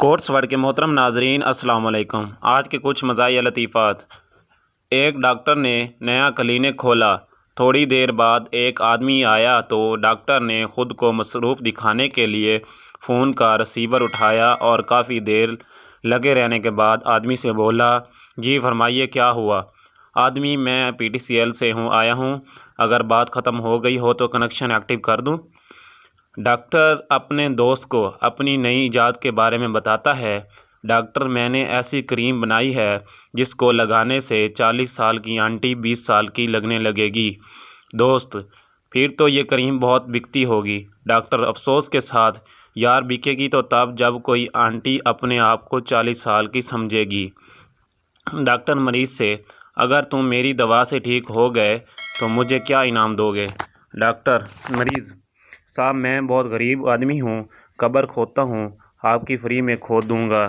Course word के मोहतरम नाजरीन अस्सलाम वालेकुम। आज के कुछ मज़ाहिया लतीफ़ात। एक डॉक्टर ने नया क्लिनिक खोला। थोड़ी देर बाद एक आदमी आया तो डॉक्टर ने ख़ुद को मसरूफ़ दिखाने के लिए फ़ोन का रिसीवर उठाया और काफ़ी देर लगे रहने के बाद आदमी से बोला, जी फरमाइए क्या हुआ। आदमी, मैं PTCL से आया हूँ, अगर बात ख़त्म हो गई हो तो कनेक्शन एक्टिव कर दूँ। डॉक्टर अपने दोस्त को अपनी नई इजाद के बारे में बताता है। डॉक्टर, मैंने ऐसी क्रीम बनाई है जिसको लगाने से 40 साल की आंटी 20 साल की लगने लगेगी। दोस्त, फिर तो ये क्रीम बहुत बिकती होगी। डॉक्टर अफसोस के साथ, यार बिकेगी तो तब जब कोई आंटी अपने आप को 40 साल की समझेगी। डॉक्टर मरीज़ से, अगर तुम मेरी दवा से ठीक हो गए तो मुझे क्या इनाम दोगे। डॉक्टर मरीज़, साहब मैं बहुत गरीब आदमी हूँ, कब्र खोदता हूँ, आपकी फ्री में खोद दूँगा।